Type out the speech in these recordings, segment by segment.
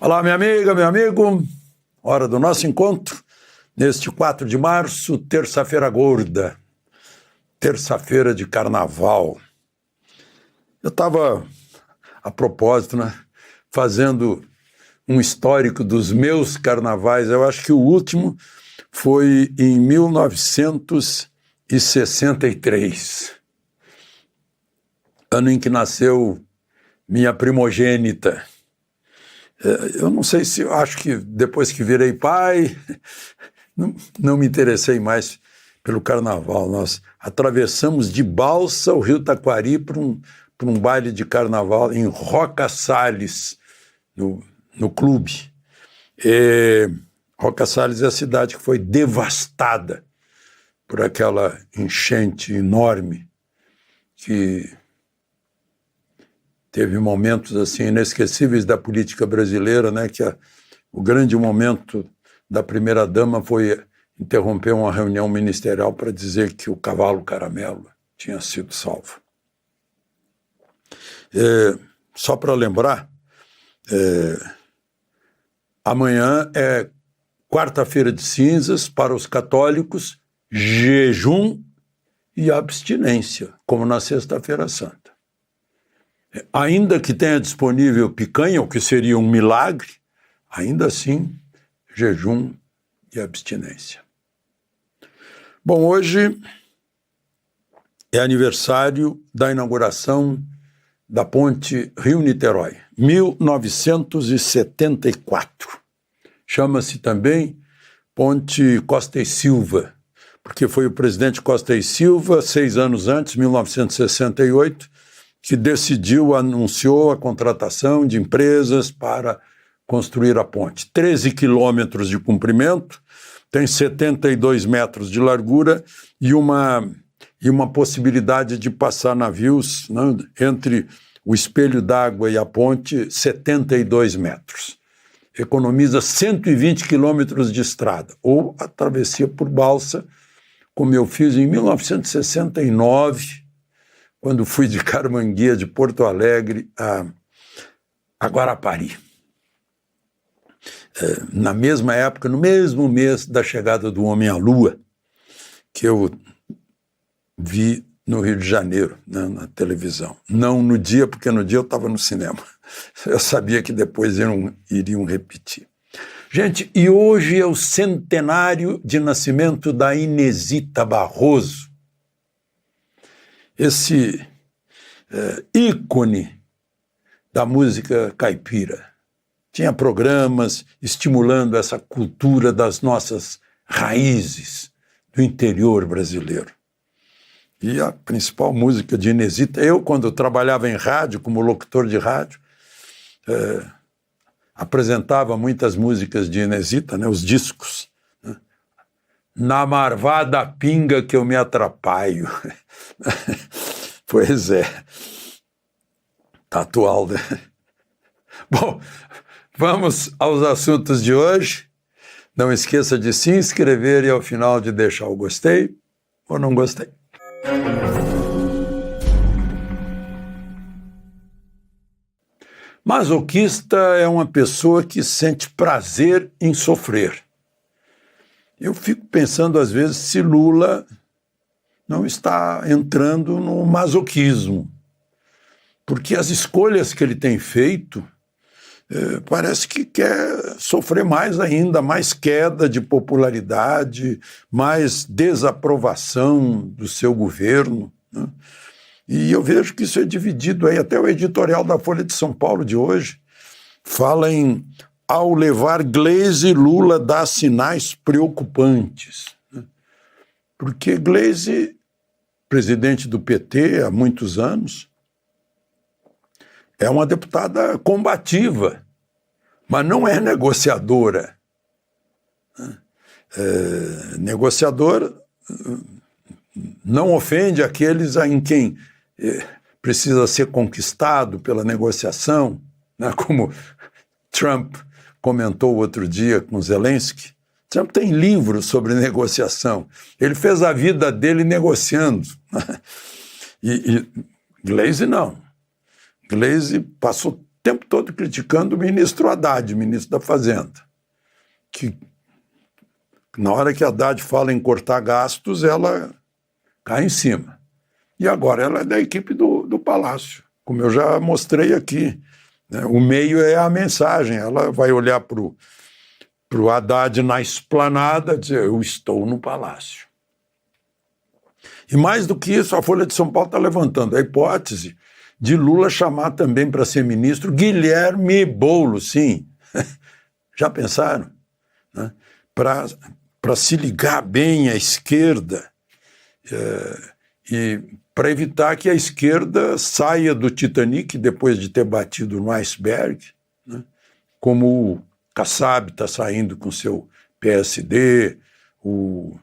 Olá, minha amiga, meu amigo. Hora do nosso encontro, neste 4 de março, terça-feira gorda, terça-feira de carnaval. Eu estava, a propósito, fazendo um histórico dos meus carnavais. Eu acho que o último foi em 1963, ano em que nasceu minha primogênita. Eu não sei se, acho que depois que virei pai, não me interessei mais pelo carnaval. Nós atravessamos de balsa o Rio Taquari para um baile de carnaval em Roca Salles, no clube. Roca Salles é a cidade que foi devastada por aquela enchente enorme que teve momentos assim inesquecíveis da política brasileira, que o grande momento da primeira-dama foi interromper uma reunião ministerial para dizer que o cavalo Caramelo tinha sido salvo. Só para lembrar, amanhã é quarta-feira de cinzas para os católicos, jejum e abstinência, como na Sexta-feira Santa. Ainda que tenha disponível picanha, o que seria um milagre, ainda assim, jejum e abstinência. Bom, hoje é aniversário da inauguração da ponte Rio-Niterói, 1974. Chama-se também Ponte Costa e Silva, porque foi o presidente Costa e Silva, 6 anos antes, 1968, que anunciou a contratação de empresas para construir a ponte. 13 quilômetros de comprimento, tem 72 metros de largura e uma possibilidade de passar navios, entre o espelho d'água e a ponte, 72 metros. Economiza 120 quilômetros de estrada, ou a travessia por balsa, como eu fiz em 1969, quando fui de Carmanguia, de Porto Alegre, a Guarapari. Na mesma época, no mesmo mês da chegada do homem à Lua, que eu vi no Rio de Janeiro, na televisão. Não no dia, porque no dia eu estava no cinema. Eu sabia que depois iriam repetir. Gente, e hoje é o centenário de nascimento da Inezita Barroso, esse ícone da música caipira. Tinha programas estimulando essa cultura das nossas raízes do interior brasileiro. E a principal música de Inezita, eu, quando trabalhava em rádio, como locutor de rádio, apresentava muitas músicas de Inezita, os discos. Na marvada pinga que eu me atrapalho. Pois é. Tá atual, né? Bom, vamos aos assuntos de hoje. Não esqueça de se inscrever e ao final de deixar o gostei ou não gostei. Masoquista é uma pessoa que sente prazer em sofrer. Eu fico pensando, às vezes, se Lula não está entrando no masoquismo, porque as escolhas que ele tem feito parece que quer sofrer mais ainda, mais queda de popularidade, mais desaprovação do seu governo, E eu vejo que isso é dividido aí, até o editorial da Folha de São Paulo de hoje fala em ao levar Gleisi, Lula dá sinais preocupantes. Porque Gleisi, presidente do PT há muitos anos, é uma deputada combativa, mas não é negociadora. Negociador não ofende aqueles em quem precisa ser conquistado pela negociação, como Trump comentou outro dia com Zelensky. Trump tem livros sobre negociação. Ele fez a vida dele negociando. E Gleisi não. Gleisi passou tempo todo criticando o ministro Haddad, ministro da Fazenda, que na hora que Haddad fala em cortar gastos, ela cai em cima. E agora ela é da equipe do Palácio, como eu já mostrei aqui, né? O meio é a mensagem, ela vai olhar para o Haddad na esplanada e dizer, eu estou no Palácio. E mais do que isso, a Folha de São Paulo está levantando a hipótese de Lula chamar também para ser ministro Guilherme Boulos, sim. Já pensaram? Né? Para se ligar bem à esquerda e para evitar que a esquerda saia do Titanic depois de ter batido no iceberg, né? Como o Kassab está saindo com seu PSD, o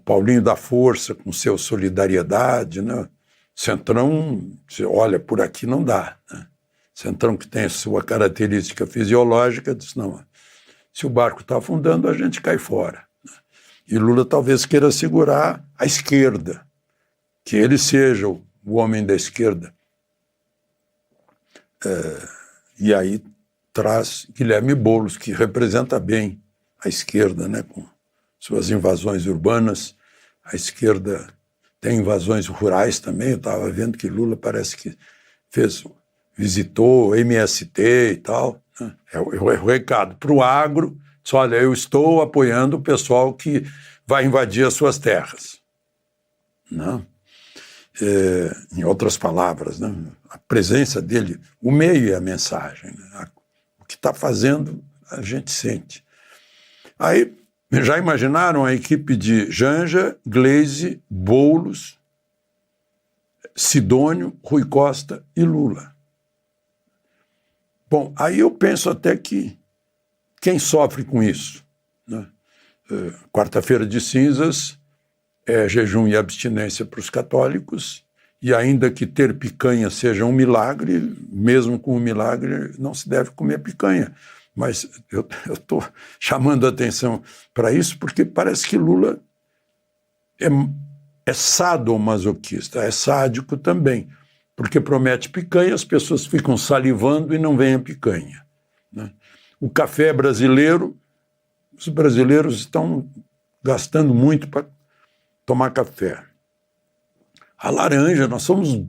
Paulinho da Força com seu Solidariedade, né? Centrão, você olha, por aqui não dá, né? Centrão, que tem a sua característica fisiológica, diz, não, se o barco está afundando, a gente cai fora. E Lula talvez queira segurar a esquerda, que ele seja o homem da esquerda. E aí traz Guilherme Boulos, que representa bem a esquerda, né, com suas invasões urbanas. A esquerda tem invasões rurais também. Eu estava vendo que Lula parece que visitou MST e tal, né? É o recado para o agro. Diz, olha, eu estou apoiando o pessoal que vai invadir as suas terras. Não? Em outras palavras, né? A presença dele, o meio é a mensagem, né? O que está fazendo, a gente sente. Aí, já imaginaram a equipe de Janja, Gleisi, Boulos, Sidônio, Rui Costa e Lula? Bom, aí eu penso até que quem sofre com isso, né? Quarta-feira de cinzas é jejum e abstinência para os católicos, e ainda que ter picanha seja um milagre, mesmo com um milagre não se deve comer picanha. Mas eu estou chamando a atenção para isso porque parece que Lula é sadomasoquista, é sádico também, porque promete picanha, as pessoas ficam salivando e não vem a picanha, né? O café brasileiro, os brasileiros estão gastando muito para tomar café. A laranja, nós somos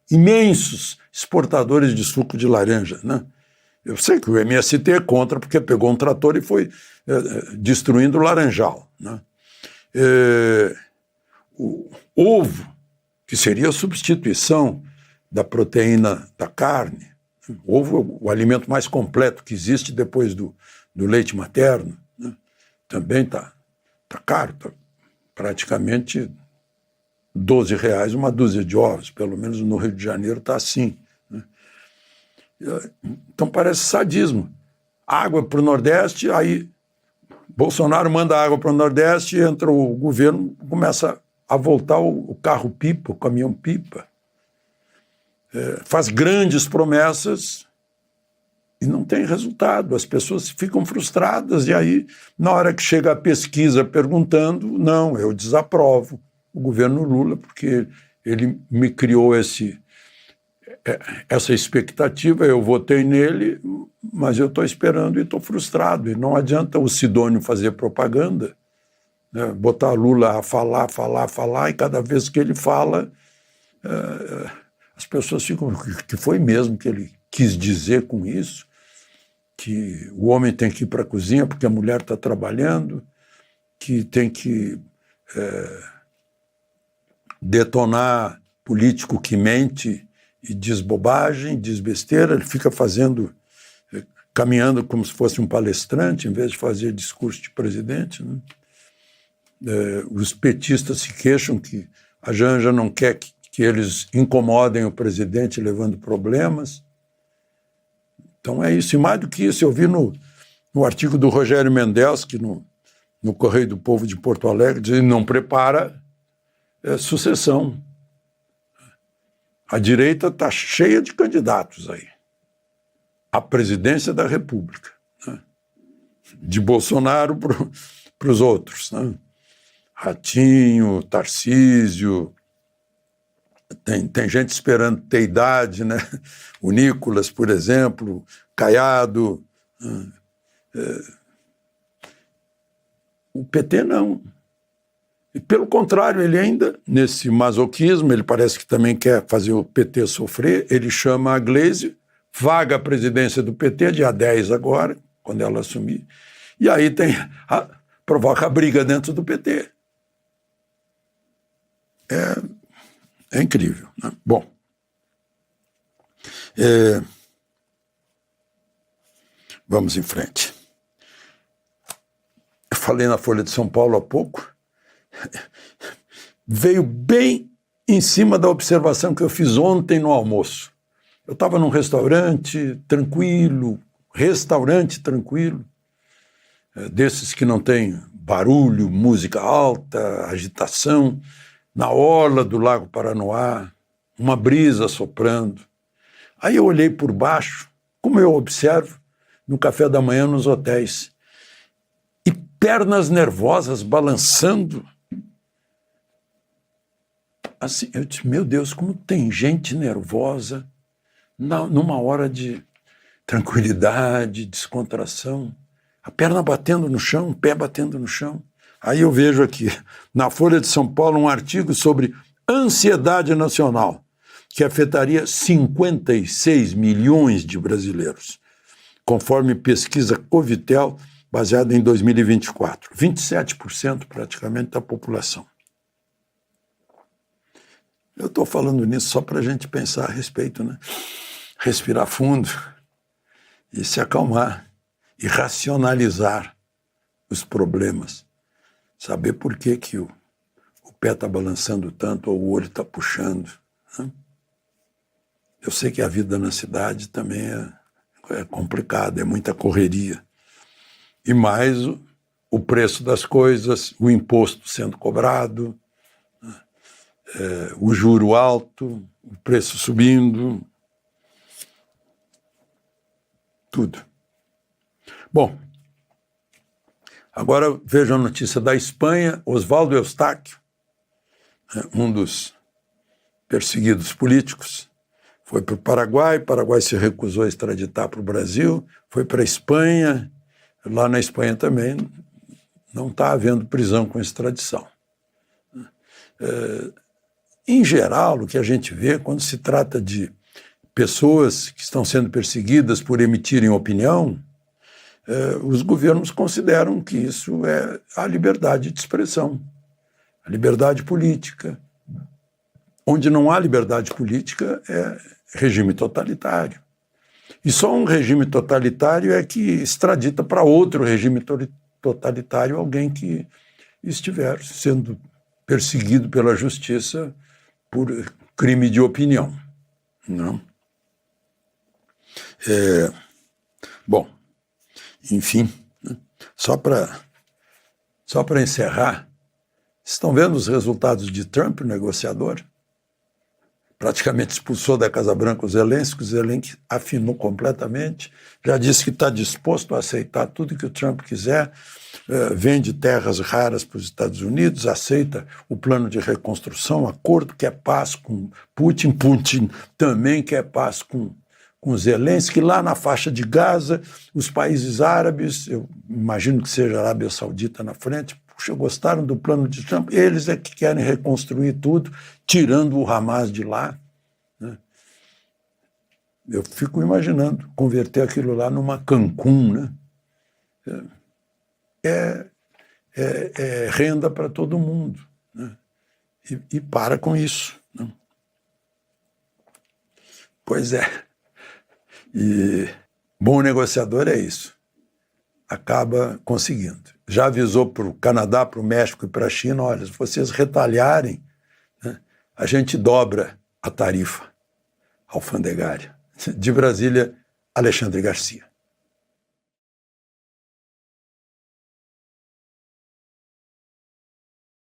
imensos exportadores de suco de laranja, né? Eu sei que o MST é contra, porque pegou um trator e foi destruindo o laranjal, né? O ovo, que seria a substituição da proteína da carne. O ovo é o alimento mais completo que existe depois do leite materno, né? Também está caro, está praticamente R$12 uma dúzia de ovos, pelo menos no Rio de Janeiro está assim, né? Então parece sadismo. Água para o Nordeste, aí Bolsonaro manda água para o Nordeste, entra o governo, começa a voltar o carro-pipa, o caminhão-pipa. Faz grandes promessas e não tem resultado. As pessoas ficam frustradas e aí, na hora que chega a pesquisa perguntando, não, eu desaprovo o governo Lula porque ele me criou essa expectativa, eu votei nele, mas eu estou esperando e estou frustrado. E não adianta o Sidônio fazer propaganda, né, botar Lula a falar, e cada vez que ele fala, as pessoas ficam, que foi mesmo que ele quis dizer com isso? Que o homem tem que ir para a cozinha porque a mulher está trabalhando, que tem que detonar político que mente e diz bobagem, diz besteira. Ele fica caminhando como se fosse um palestrante, em vez de fazer discurso de presidente, né? Os petistas se queixam que a Janja não quer que eles incomodem o presidente levando problemas. Então é isso. E mais do que isso, eu vi no artigo do Rogério Mendelski, no Correio do Povo de Porto Alegre, dizendo que não prepara sucessão. A direita está cheia de candidatos aí à presidência da República, né? De Bolsonaro para os outros, né? Ratinho, Tarcísio, Tem gente esperando ter idade, né? O Nicolas, por exemplo, Caiado. O PT não. E, pelo contrário, ele ainda, nesse masoquismo, ele parece que também quer fazer o PT sofrer, ele chama a Gleisi, vaga a presidência do PT, dia 10 agora, quando ela assumir, e aí provoca a briga dentro do PT. É incrível, né? Bom, vamos em frente. Eu falei na Folha de São Paulo há pouco, veio bem em cima da observação que eu fiz ontem no almoço. Eu estava num restaurante tranquilo, desses que não tem barulho, música alta, agitação, na orla do Lago Paranoá, uma brisa soprando. Aí eu olhei por baixo, como eu observo no café da manhã nos hotéis, e pernas nervosas balançando. Assim, eu disse, meu Deus, como tem gente nervosa numa hora de tranquilidade, descontração, a perna batendo no chão, o pé batendo no chão. Aí eu vejo aqui, na Folha de São Paulo, um artigo sobre ansiedade nacional, que afetaria 56 milhões de brasileiros, conforme pesquisa Covitel, baseada em 2024. 27% praticamente da população. Eu estou falando nisso só para a gente pensar a respeito, né? Respirar fundo e se acalmar e racionalizar os problemas. Saber por que o pé está balançando tanto ou o olho está puxando, né? Eu sei que a vida na cidade também é complicada, é muita correria. E mais o preço das coisas, o imposto sendo cobrado, o juro alto, o preço subindo, tudo. Bom, agora vejo a notícia da Espanha. Oswaldo Eustáquio, um dos perseguidos políticos, foi para o Paraguai se recusou a extraditar para o Brasil, foi para a Espanha, lá na Espanha também não está havendo prisão com extradição. Em geral, o que a gente vê quando se trata de pessoas que estão sendo perseguidas por emitirem opinião, os governos consideram que isso é a liberdade de expressão, a liberdade política. Onde não há liberdade política é regime totalitário. E só um regime totalitário é que extradita para outro regime totalitário alguém que estiver sendo perseguido pela justiça por crime de opinião. Não? Bom, enfim, né? Só para encerrar, estão vendo os resultados de Trump, o negociador? Praticamente expulsou da Casa Branca o Zelensky afinou completamente, já disse que está disposto a aceitar tudo que o Trump quiser, vende terras raras para os Estados Unidos, aceita o plano de reconstrução, acordo, quer paz com Putin também quer paz com Zelensky, lá na faixa de Gaza, os países árabes, eu imagino que seja a Arábia Saudita na frente, puxa, gostaram do plano de Trump, eles é que querem reconstruir tudo, tirando o Hamas de lá, né? Eu fico imaginando converter aquilo lá numa Cancún, né? É renda para todo mundo, né? E para com isso, né? Pois é. E bom negociador é isso. Acaba conseguindo. Já avisou para o Canadá, para o México e para a China, olha, se vocês retalharem, né, a gente dobra a tarifa alfandegária. De Brasília, Alexandre Garcia.